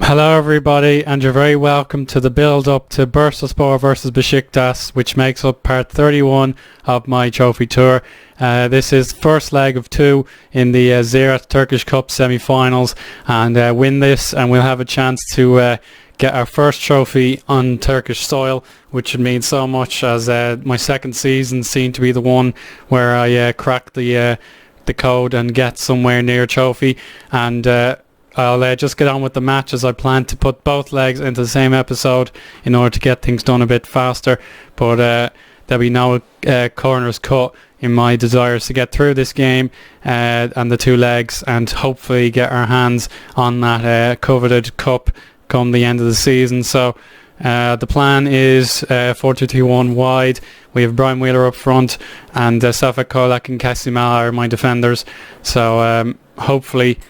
Hello everybody, and you're very welcome to the build-up to Bursaspor versus Besiktas, which makes up part 31 of my trophy tour. This is the first leg of two in the Ziraat Turkish Cup semi-finals, and win this and we'll have a chance to get our first trophy on Turkish soil, which would mean so much, as my second season seemed to be the one where I cracked the code and get somewhere near a trophy. And I'll just get on with the match, as I plan to put both legs into the same episode in order to get things done a bit faster. But there'll be no corners cut in my desires to get through this game and the two legs, and hopefully get our hands on that coveted cup come the end of the season. So the plan is 4-2-3-1 wide. We have Brian Wheeler up front, and Safak Kolak and Kasimal are my defenders. So hopefully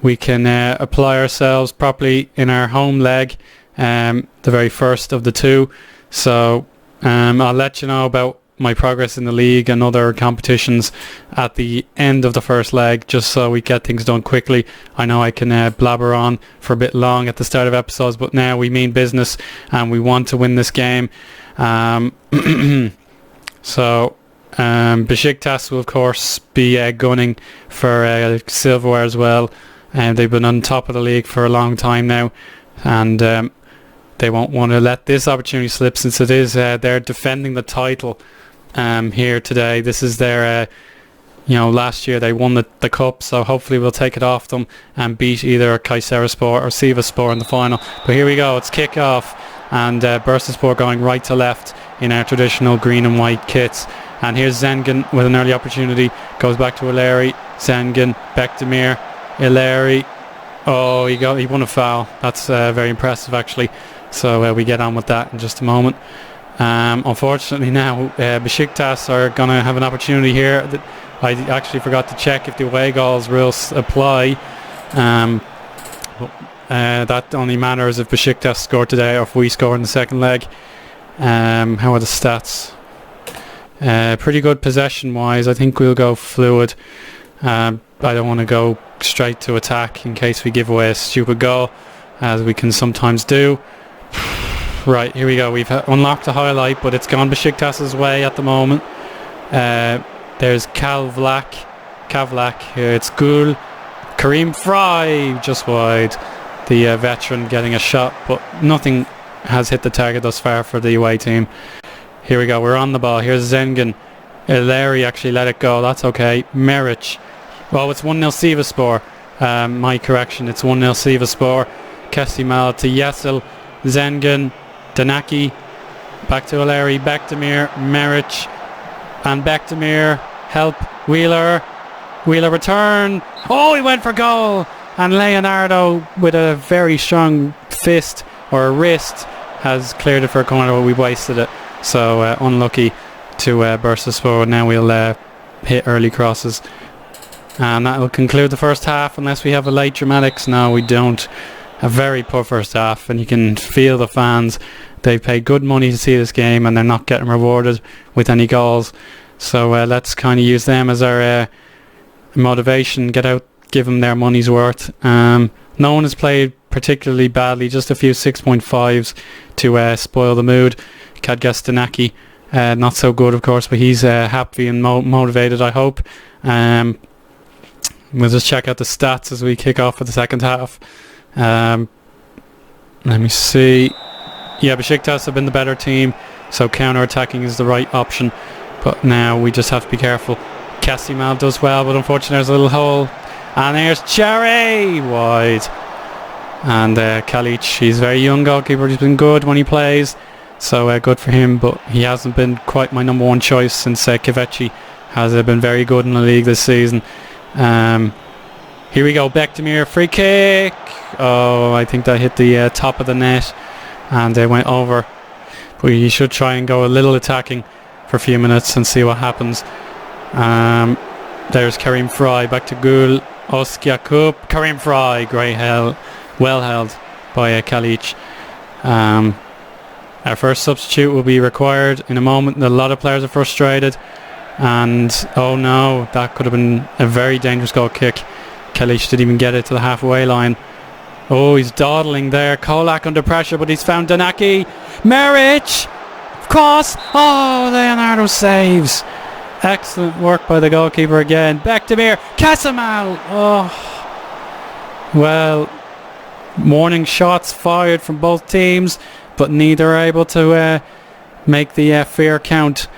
we can apply ourselves properly in our home leg, the very first of the two. So I'll let you know about my progress in the league and other competitions at the end of the first leg, just so we get things done quickly. I know I can blabber on for a bit long at the start of episodes, but now we mean business and we want to win this game. So Besiktas will of course be gunning for silverware as well. And they've been on top of the league for a long time now, and they won't want to let this opportunity slip, since it is they're defending the title here today. This is their last year they won the cup, so hopefully we'll take it off them and beat either Kayserispor or Sivasspor in the final. But here we go, it's kick off, and Bursaspor going right to left in our traditional green and white kits. And here's Zengen with an early opportunity, goes back to Ileri, Zengen, Bekdemir, Ileri. Oh, he won a foul. That's very impressive actually. So we get on with that in just a moment. Unfortunately now Besiktas are going to have an opportunity here. I actually forgot to check if the away goals rules apply. That only matters if Besiktas score today or if we score in the second leg. How are the stats? Pretty good possession wise. I think we'll go fluid. I don't want to go straight to attack in case we give away a stupid goal, as we can sometimes do. Right, here we go. We've unlocked a highlight, but it's gone Besiktas' way at the moment. There's Kavlak. It's Gul. Karim Fry just wide. The veteran getting a shot, but nothing has hit the target thus far for the away team. Here we go. We're on the ball. Here's Zengen. Larry actually let it go. That's okay. Meric. Well, it's 1-0 Sivasspor. My correction. It's 1-0 Sivasspor. Kesimal to Yasil. Zengen. Danaki. Back to Larry. Bekdemir. Meric. And Bekdemir. Help. Wheeler. Wheeler return. Oh, he went for goal. And Leonardo, with a very strong fist or a wrist, has cleared it for a corner, but we wasted it. So unlucky to Bursaspor. Now we'll hit early crosses, and that will conclude the first half, unless we have a late dramatics. No, we don't. A very poor first half, and you can feel the fans. They've paid good money to see this game, and they're not getting rewarded with any goals. So let's kind of use them as our motivation. Get out, give them their money's worth. No one has played particularly badly, just a few 6.5s to spoil the mood. Kadgastanaki, not so good of course, but he's happy and motivated, I hope. We'll just check out the stats as we kick off for the second half. Let me see. Yeah, Besiktas have been the better team, so counter-attacking is the right option, but now we just have to be careful. Kasimal does well, but unfortunately there's a little hole, and there's Cherry wide. And Kalic, he's a very young goalkeeper. He's been good when he plays, so good for him, but he hasn't been quite my number one choice since Kvechi has been very good in the league this season. Here we go, Bekdemir, free kick. Oh, I think that hit the top of the net and they went over. But you should try and go a little attacking for a few minutes and see what happens. There's Karim Fry, back to Gul, Oskiakup, Karim Fry, great hell. Well held by Kalic. Our first substitute will be required in a moment. A lot of players are frustrated, and oh no, that could have been a very dangerous goal kick. Kalic didn't even get it to the halfway line. Oh, he's dawdling there. Kolak under pressure, but he's found Danaki. Meric! Cross! Oh, Leonardo saves. Excellent work by the goalkeeper again. Bekdemir. Casamal! Oh. Well, warning shots fired from both teams, but neither are able to make the fair count.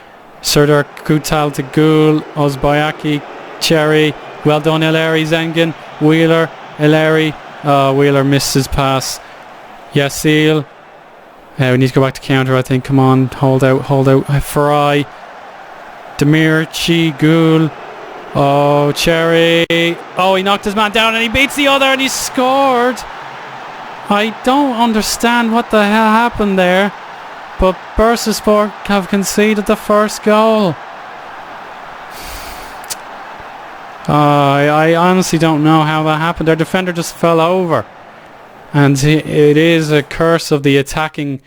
Serdar Kutal to Gul. Ozbayaki. Cherry. Well done, Ileri. Zengen. Wheeler. Ileri. Oh, Wheeler missed his pass. Yasil. We need to go back to counter, I think. Come on, hold out. Farai. Demirci. Gul. Oh, Cherry. Oh, he knocked his man down and he beats the other and he scored. I don't understand what the hell happened there, but Bursaspor have conceded the first goal. I honestly don't know how that happened. Their defender just fell over. And it is a curse of the attacking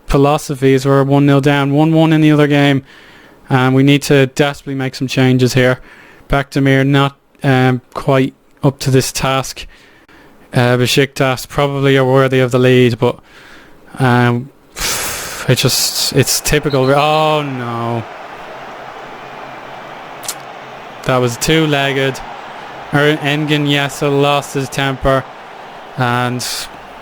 philosophies. We're 1-0 down, 1-1 in the other game. And we need to desperately make some changes here. Bekdemir not quite up to this task. Besiktas probably are worthy of the lead, but it's typical. Oh no. That was two-legged. Engin Yesel lost his temper, and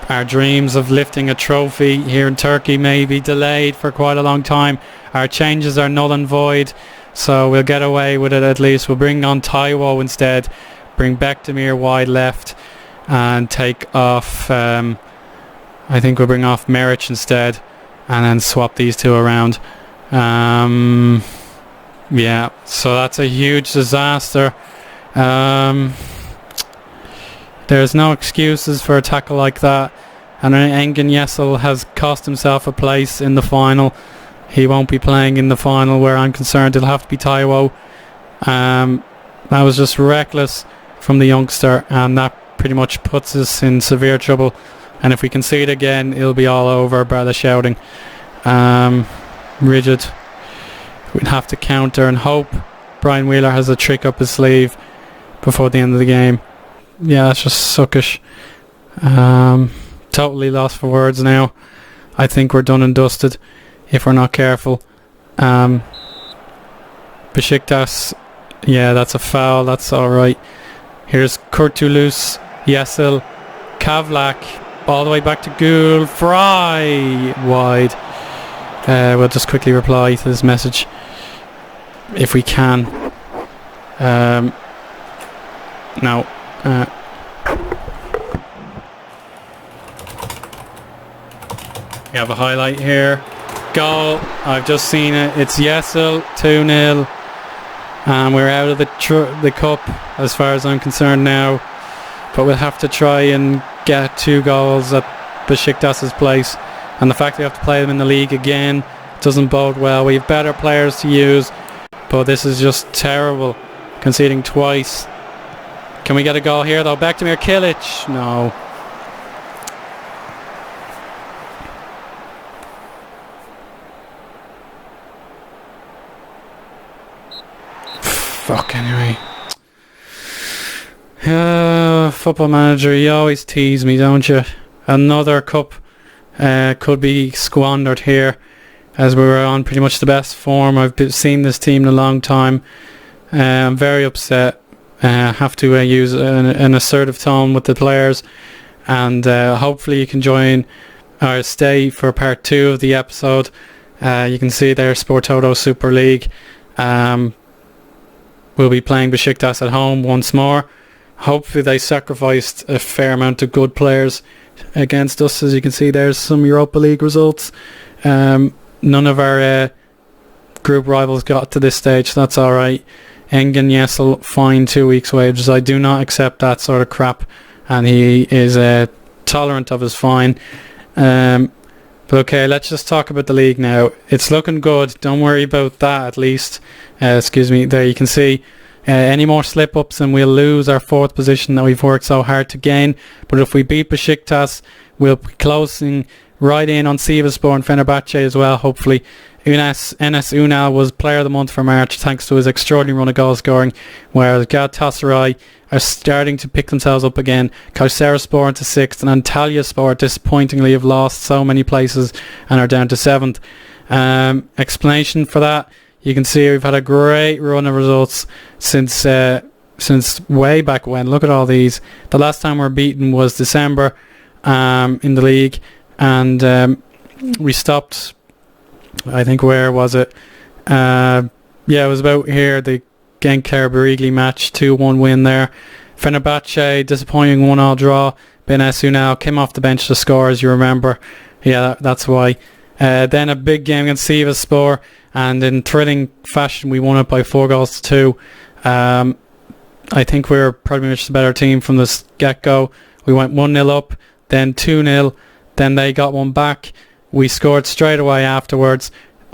our dreams of lifting a trophy here in Turkey may be delayed for quite a long time. Our changes are null and void, so we'll get away with it at least. We'll bring on Taiwo instead, bring Bekdemir wide left, and take off, I think we'll bring off Meric instead, and then swap these two around. Yeah, so that's a huge disaster. There's no excuses for a tackle like that, and Engin Yesel has cost himself a place in the final. He won't be playing in the final where I'm concerned. It'll have to be Taiwo. That was just reckless from the youngster, and that pretty much puts us in severe trouble. And if we concede again, it'll be all over by the shouting. Rigid. We'd have to counter and hope Brian Wheeler has a trick up his sleeve before the end of the game. Yeah, that's just suckish. Totally lost for words now. I think we're done and dusted if we're not careful. Besiktas, yeah, that's a foul. That's alright. Here's Kurtulus, Yesel, Kavlak, all the way back to Gul. Fry wide. We'll just quickly reply to this message if we can. No. We have a highlight here. Goal. I've just seen it. It's Yesel, 2-0. And we're out of the cup as far as I'm concerned now. But we'll have to try and get 2 goals at Besiktas' place. And the fact we have to play them in the league again doesn't bode well. We have better players to use, but this is just terrible. Conceding twice. Can we get a goal here though? Bekdemir Kilic. No. Fuck anyway. Football Manager, you always tease me, don't you? Another cup could be squandered here, as we were on pretty much the best form. I've seen this team in a long time. I'm very upset. Have to use an assertive tone with the players, and hopefully you can join or stay for part 2 of the episode. You can see there Sport Toto Super League. We'll be playing Besiktas at home once more. Hopefully they sacrificed a fair amount of good players against us. As you can see, there's some Europa League results. None of our group rivals got to this stage, so that's alright. Engin Yesel fined 2 weeks' wages. I do not accept that sort of crap, and he is tolerant of his fine. But okay, let's just talk about the league now. It's looking good. Don't worry about that, at least. Excuse me. There you can see any more slip-ups and we'll lose our 4th position that we've worked so hard to gain. But if we beat Besiktas, we'll be closing right in on Sivasspor and Fenerbahce as well, hopefully. Enes Ünal was Player of the Month for March thanks to his extraordinary run of goal scoring, whereas Galatasaray are starting to pick themselves up again. Kayserispor into 6th, and Antalyaspor disappointingly have lost so many places and are down to 7th. Explanation for that, you can see we've had a great run of results since way back when. Look at all these. The last time we were beaten was December in the league, and we stopped, I think, where was it? Yeah, it was about here, the Genk Berigli match, 2-1 win there. Fenerbahce, disappointing 1-1 draw. Enes Ünal came off the bench to score, as you remember. Yeah, that's why. Then a big game against Sivasspor, and in thrilling fashion we won it by 4-2. I think we were pretty much the better team from the get-go. We went 1-0 up, then 2-0, then they got one back. We scored straight away afterwards.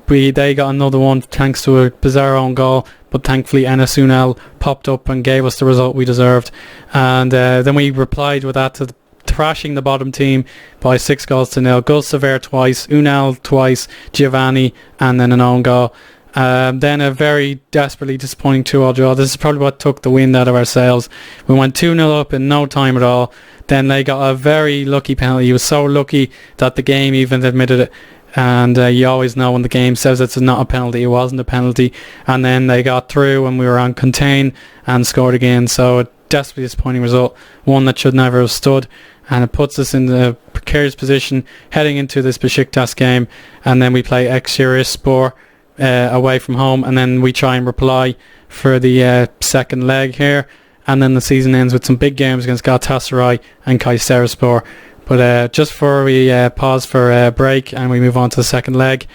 They got another one thanks to a bizarre own goal, but thankfully Enes Ünal popped up and gave us the result we deserved. And then we replied with that to thrashing the bottom team by 6-0. Gulsever twice, Ünal twice, Giovanni, and then an own goal. Then a very desperately disappointing 2-2 draw. This is probably what took the wind out of our sails. We went 2-0 up in no time at all. Then they got a very lucky penalty. He was so lucky that the game even admitted it. And you always know when the game says it's not a penalty, it wasn't a penalty. And then they got through and we were on contain and scored again. So a desperately disappointing result, one that should never have stood. And it puts us in the precarious position heading into this Besiktas game. And then we play Exerispor away from home, and then we try and reply for the second leg here. And then the season ends with some big games against Galatasaray and Kayserispor. But just before we pause for a break and we move on to the second leg,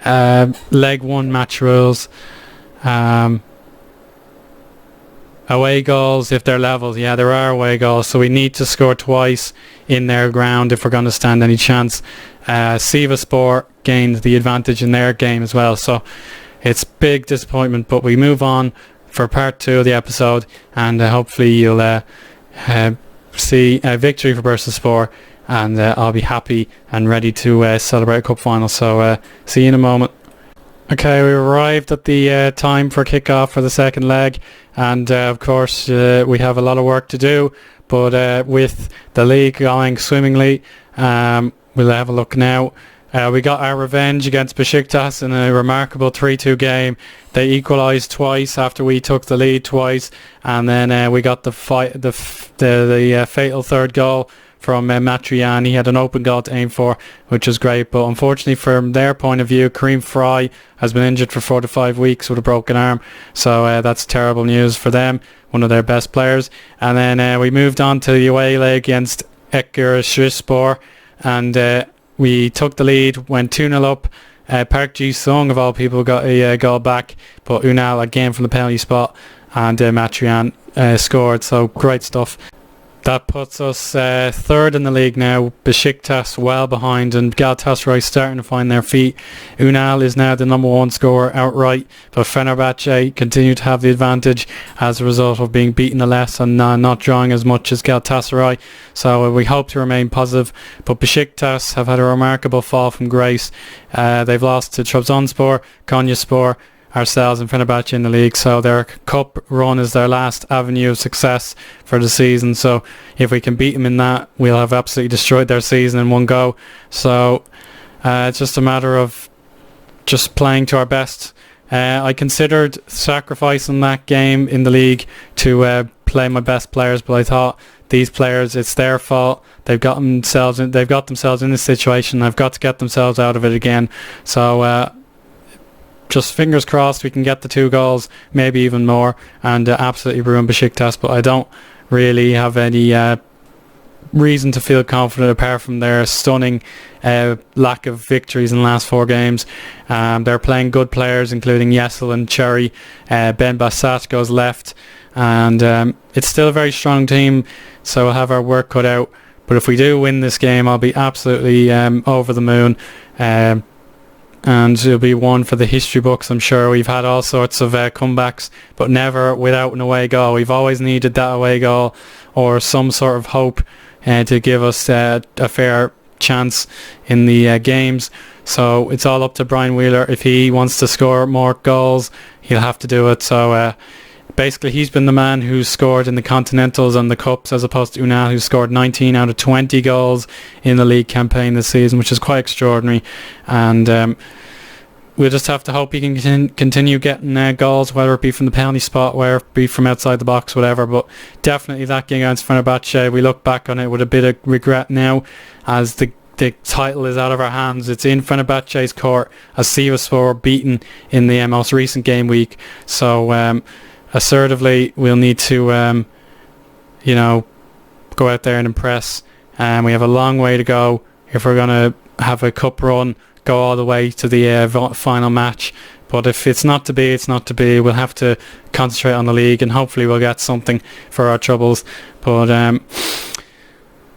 leg 1 match rules. Away goals, if they're level, yeah, there are away goals, so we need to score twice in their ground if we're going to stand any chance. Sivasspor gained the advantage in their game as well, so it's big disappointment, but we move on for part 2 of the episode, and hopefully you'll see a victory for Bursaspor, and I'll be happy and ready to celebrate a cup final. So see you in a moment. Okay, we arrived at the time for kick-off for the second leg, and of course we have a lot of work to do, but with the league going swimmingly, we'll have a look now. We got our revenge against Besiktas in a remarkable 3-2 game. They equalised twice after we took the lead twice, and then we got the fatal third goal from Matrian. He had an open goal to aim for, which was great, but unfortunately from their point of view, Karim Fry has been injured for 4 to 5 weeks with a broken arm, so that's terrible news for them, one of their best players. And then we moved on to the away leg against Ekürspor, and we took the lead, went 2-0 up. Park Ji-sung of all people got a goal back, but Ünal again from the penalty spot, and Matrian scored, so great stuff. That puts us third in the league now. Besiktas well behind, and Galatasaray starting to find their feet. Ünal is now the number 1 scorer outright, but Fenerbahce continue to have the advantage as a result of being beaten less and not drawing as much as Galatasaray. So we hope to remain positive, but Besiktas have had a remarkable fall from grace. They've lost to Trabzonspor, Konyaspor, ourselves and Fenerbahce in the league, so their cup run is their last avenue of success for the season. So if we can beat them in that, we'll have absolutely destroyed their season in one go. So it's just a matter of just playing to our best. I considered sacrificing that game in the league to play my best players, but I thought these players, it's their fault. They've got themselves in this situation. I've got to get themselves out of it again. So just fingers crossed we can get the 2 goals, maybe even more, and absolutely ruin Besiktas. But I don't really have any reason to feel confident apart from their stunning lack of victories in the last 4 games. They're playing good players, including Yesel and Cherry. Ben Bassat goes left, and it's still a very strong team, so we'll have our work cut out. But if we do win this game, I'll be absolutely over the moon. And it'll be one for the history books, I'm sure. We've had all sorts of comebacks, but never without an away goal. We've always needed that away goal or some sort of hope to give us a fair chance in the games. So it's all up to Brian Wheeler. If he wants to score more goals, he'll have to do it. So basically he's been the man who's scored in the Continentals and the Cups, as opposed to Unal, who scored 19 out of 20 goals in the league campaign this season, which is quite extraordinary. And we'll just have to hope he can continue getting goals, whether it be from the penalty spot, whether it be from outside the box, whatever. But definitely that game against Fenerbahce, we look back on it with a bit of regret now, as the title is out of our hands. It's in Fenerbahce's court, as Sivasspor were beaten in the most recent game week. So assertively, we'll need to go out there and impress. We have a long way to go if we're going to have a cup run, go all the way to the final match. But if it's not to be, it's not to be. We'll have to concentrate on the league, and hopefully we'll get something for our troubles. But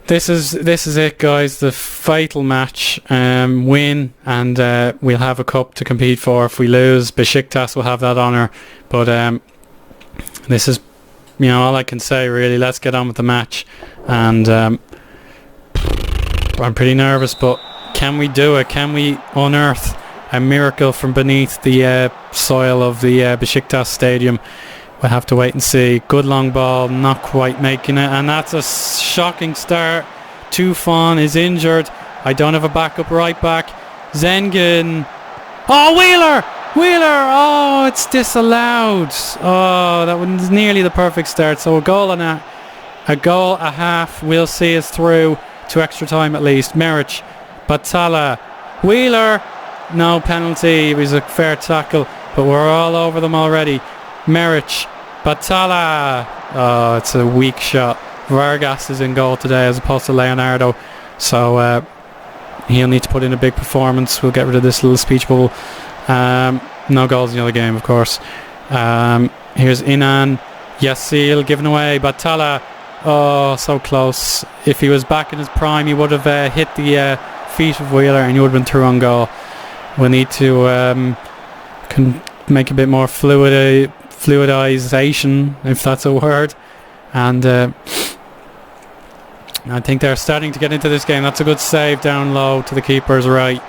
this is it, guys. The fatal match. Win, and we'll have a cup to compete for. If we lose, Besiktas will have that honour. But this is, all I can say, really. Let's get on with the match. And I'm pretty nervous, but can we do it? Can we unearth a miracle from beneath the soil of the Besiktas stadium? We'll have to wait and see. Good long ball, not quite making it, and that's a shocking start. Tufan is injured. I don't have a backup right back. Zengen. Oh, Wheeler! Oh, it's disallowed. Oh, that was nearly the perfect start. So a goal and a half will see us through to extra time at least. Meric, Batala, Wheeler. No penalty. It was a fair tackle, but we're all over them already. Meric, Batala. Oh, it's a weak shot. Vargas is in goal today as opposed to Leonardo. So he'll need to put in a big performance. We'll get rid of this little speech bubble. No goals in the other game, of course. Here's Inan. Yassil given away. Batala. Oh, so close. If he was back in his prime, he would have hit the feet of Wheeler and he would have been through on goal. We need to make a bit more fluidization, if that's a word. And I think they're starting to get into this game. That's a good save down low to the keeper's right.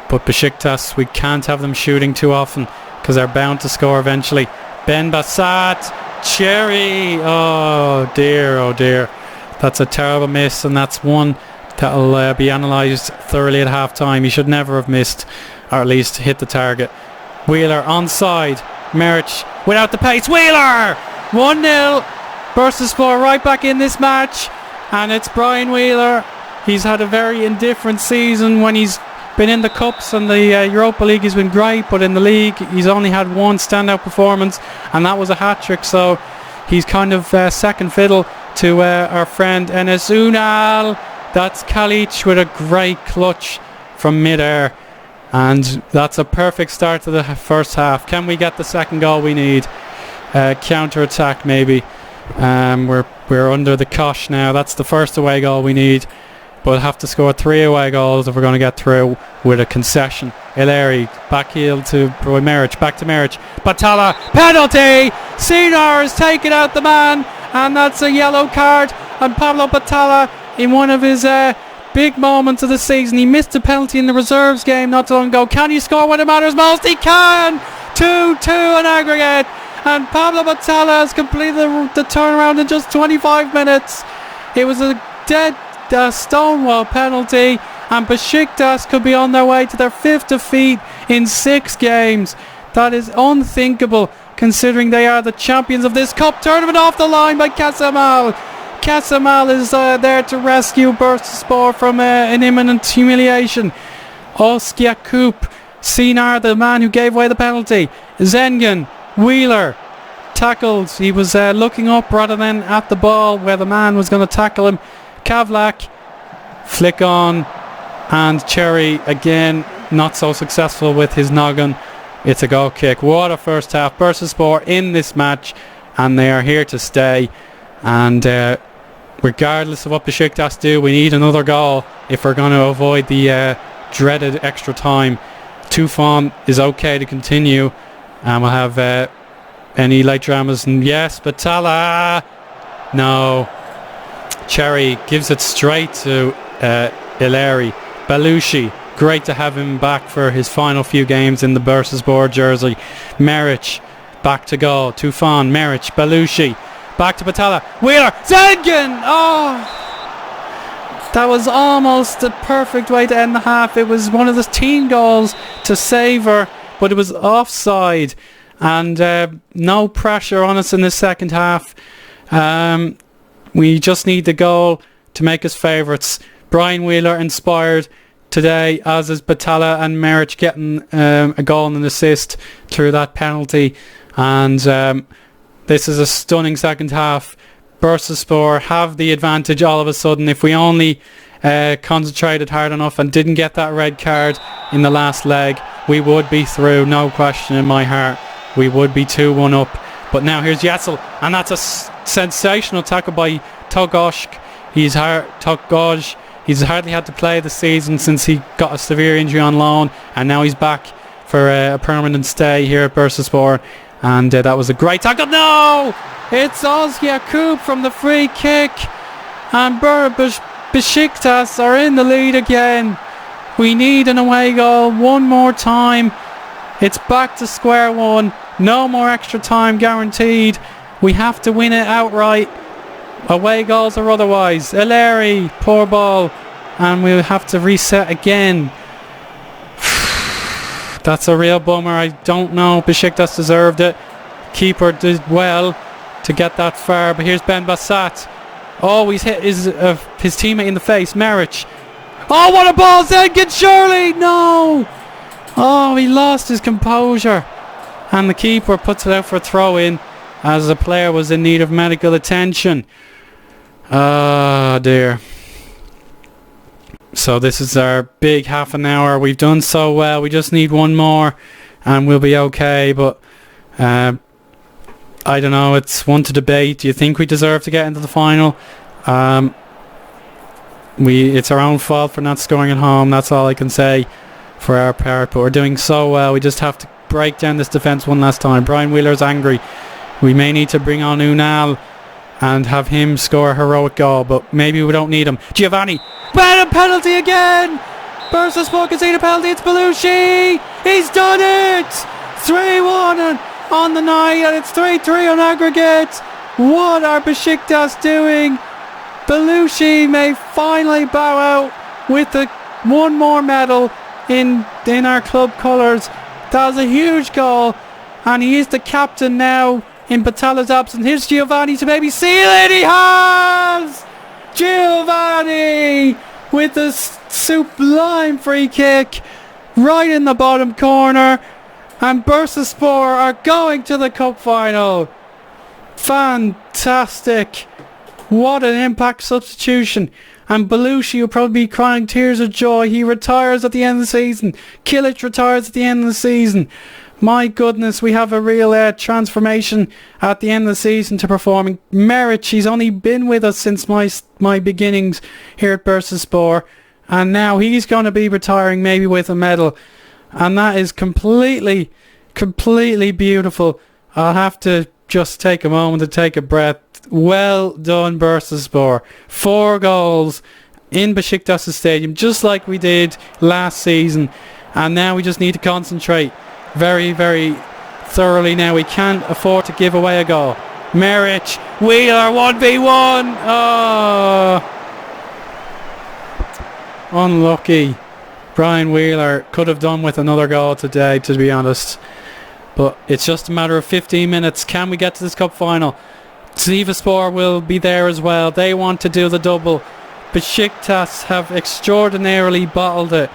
But Besiktas, we can't have them shooting too often because they're bound to score eventually. Ben Bassat, Cherry. Oh dear. That's a terrible miss, and that's one that'll be analysed thoroughly at half time. He should never have missed, or at least hit the target. Wheeler onside. Meric without the pace. Wheeler! 1-0. Bursaspor right back in this match, and it's Brian Wheeler. He's had a very indifferent season. When he's been in the Cups and the Europa League, he's been great, but in the league he's only had one standout performance, and that was a hat-trick. So he's kind of second fiddle to our friend Enes Ünal. That's Kalic with a great clutch from mid-air, and that's a perfect start to the first half. Can we get the second goal we need? Counter-attack maybe. We're under the cosh now. That's the first away goal we need, but we'll have to score 3 away goals if we're going to get through with a concession. Ileri, back heel to Meric, back to Meric. Batala, penalty! Sinar has taken out the man, and that's a yellow card. And Pablo Batala, in one of his big moments of the season, he missed a penalty in the reserves game not too long ago. Can he score when it matters most? He can! 2-2 in aggregate, and Pablo Batala has completed the turnaround in just 25 minutes. It was a dead stonewall penalty, and Besiktas could be on their way to their 5th defeat in 6 games. That is unthinkable, considering they are the champions of this cup tournament. Off the line by Casamal. Casamal is there to rescue Bursaspor from an imminent humiliation. Oskiakup, Sinar, the man who gave away the penalty. Zengen, Wheeler, tackled. He was looking up rather than at the ball where the man was going to tackle him. Kavlak, flick on, and Cherry again not so successful with his noggin. It's a goal kick. What a first half. Bursaspor in this match, and they are here to stay. And regardless of what Besiktas do, we need another goal if we're going to avoid the dreaded extra time. Tufan is okay to continue, and we'll have any late dramas. And yes, Batala. No. Cherry gives it straight to Ileri, Belushi. Great to have him back for his final few games in the Bursaspor jersey. Meric, back to goal. Tufan, Meric, Belushi. Back to Batala. Wheeler, Zengen! Oh! That was almost the perfect way to end the half. It was one of the team goals to savour, but it was offside. And no pressure on us in the second half. We just need the goal to make us favourites. Brian Wheeler inspired today, as is Batala and Meric getting a goal and an assist through that penalty. And this is a stunning second half. Bursaspor have the advantage all of a sudden. If we only concentrated hard enough and didn't get that red card in the last leg, we would be through, no question in my heart. We would be 2-1 up. But now here's Yassel, and that's a sensational tackle by Togosh. He's hardly had to play the season since he got a severe injury on loan, and now he's back for a permanent stay here at Bursaspor. And that was a great tackle. No! It's Oz Yakub from the free kick, and Besiktas are in the lead again. We need an away goal one more time. It's back to square one. No more extra time guaranteed. We have to win it outright, away goals or otherwise. Ileri, poor ball, and we'll have to reset again. That's a real bummer. I don't know. Besiktas deserved it. Keeper did well to get that far, but here's Ben Bassat. Oh, he's hit his teammate in the face. Meric. Oh, what a ball! Zengen, surely! No! Oh, he lost his composure. And the keeper puts it out for a throw-in as the player was in need of medical attention. Ah, dear. So this is our big half an hour. We've done so well. We just need one more and we'll be okay. But I don't know. It's one to debate. Do you think we deserve to get into the final? It's our own fault for not scoring at home. That's all I can say for our part. But we're doing so well. We just have to break down this defence one last time. Brian Wheeler's angry. We may need to bring on Unal and have him score a heroic goal, but maybe we don't need him. Giovanni, bad penalty again. Bursaspor conceded a penalty. It's Belushi. He's done it. 3-1 on the night, and it's 3-3 on aggregate. What are Besiktas doing? Belushi may finally bow out with one more medal in our club colours. That was a huge goal, and he is the captain now in Batala's absence. Here's Giovanni to maybe seal it. He has! Giovanni with a sublime free kick right in the bottom corner, and Bursaspor are going to the cup final. Fantastic. What an impact substitution. And Belushi will probably be crying tears of joy. He retires at the end of the season. Kilic retires at the end of the season. My goodness, we have a real transformation at the end of the season to performing. Meric, he's only been with us since my beginnings here at Bursaspor, and now he's going to be retiring maybe with a medal, and that is completely beautiful. I'll have to just take a moment to take a breath. Well done, Bursaspor. 4 goals in Besiktas Stadium, just like we did last season, and now we just need to concentrate very, very thoroughly now. We can't afford to give away a goal. Meric, Wheeler, 1v1. Oh, unlucky. Brian Wheeler could have done with another goal today, to be honest. But it's just a matter of 15 minutes. Can we get to this cup final? Sivasspor will be there as well. They want to do the double. Besiktas have extraordinarily bottled it.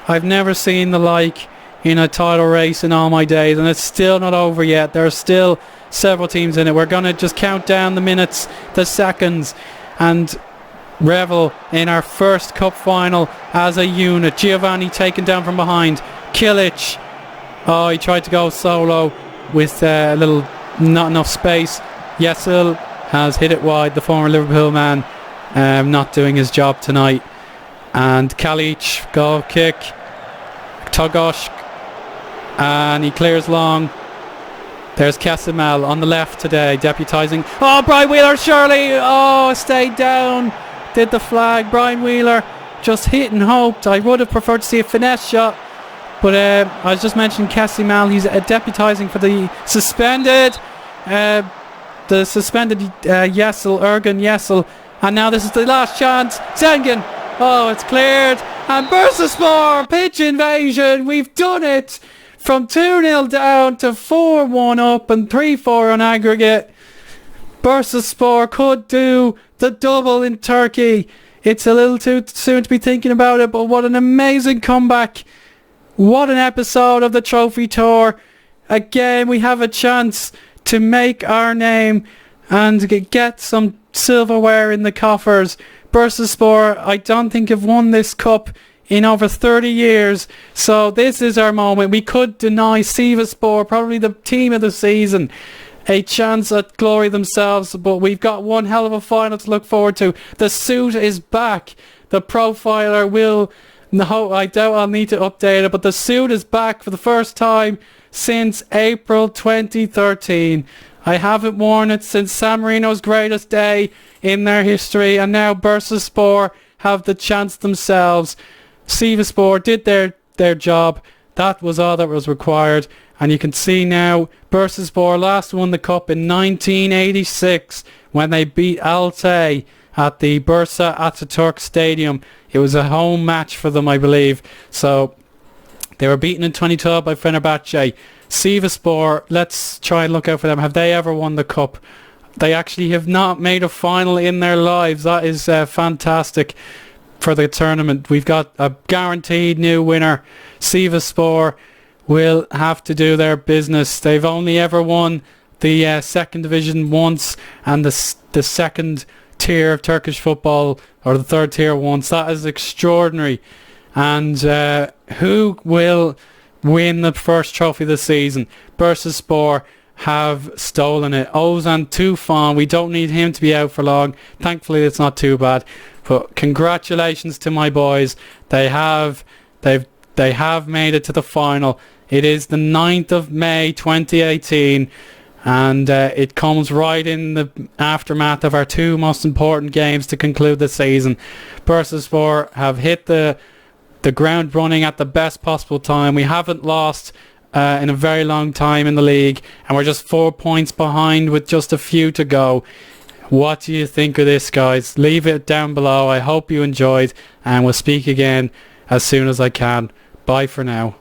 I've never seen the like in a title race in all my days, and it's still not over yet. There are still several teams in it. We're going to just count down the minutes, the seconds, and revel in our first cup final as a unit. Giovanni taken down from behind. Kilic, oh, he tried to go solo with a little not enough space. Yassel has hit it wide, the former Liverpool man, not doing his job tonight. And Kalic, goal kick. Togosh, and he clears long. There's Casimel on the left today, deputising. Oh, Brian Wheeler, surely. Oh, stayed down. Did the flag. Brian Wheeler just hit and hoped. I would have preferred to see a finesse shot, but I was just mentioning Kessie Mal. He's deputising for the suspended Yessel, Ergen Yessel, and now this is the last chance. Sengen, oh, it's cleared, and Bursaspor, pitch invasion. We've done it from 2-0 down to 4-1 up and 3-4 on aggregate. Bursaspor could do the double in Turkey. It's a little too soon to be thinking about it, but what an amazing comeback. What an episode of the Trophy Tour. Again, we have a chance to make our name and get some silverware in the coffers. Bursaspor, I don't think have won this cup in over 30 years, so this is our moment. We could deny Sivaspor, probably the team of the season, a chance at glory themselves, but we've got one hell of a final to look forward to. The suit is back. The profiler will, no, I doubt I'll need to update it, but the suit is back for the first time since April 2013. I haven't worn it since San Marino's greatest day in their history, and now Bursaspor have the chance themselves. Sivaspor did their job. That was all that was required, and you can see now Bursaspor last won the cup in 1986 when they beat Altay at the Bursa Ataturk Stadium. It was a home match for them, I believe. So they were beaten in 2012 by Fenerbahce. Sivaspor, let's try and look out for them. Have they ever won the cup? They actually have not made a final in their lives. That is fantastic for the tournament. We've got a guaranteed new winner. Sivaspor will have to do their business. They've only ever won the second division once, and the second tier of Turkish football, or the third tier once. That is extraordinary. And who will win the first trophy this season? Bursaspor have stolen it. Ozan Tufan, we don't need him to be out for long. Thankfully it's not too bad. But congratulations to my boys. They have made it to the final. It is the 9th of May 2018, and it comes right in the aftermath of our two most important games to conclude the season. Bursaspor have hit the ground running at the best possible time. We haven't lost in a very long time in the league, and we're just 4 points behind with just a few to go. What do you think of this, guys? Leave it down below. I hope you enjoyed, and we'll speak again as soon as I can. Bye for now.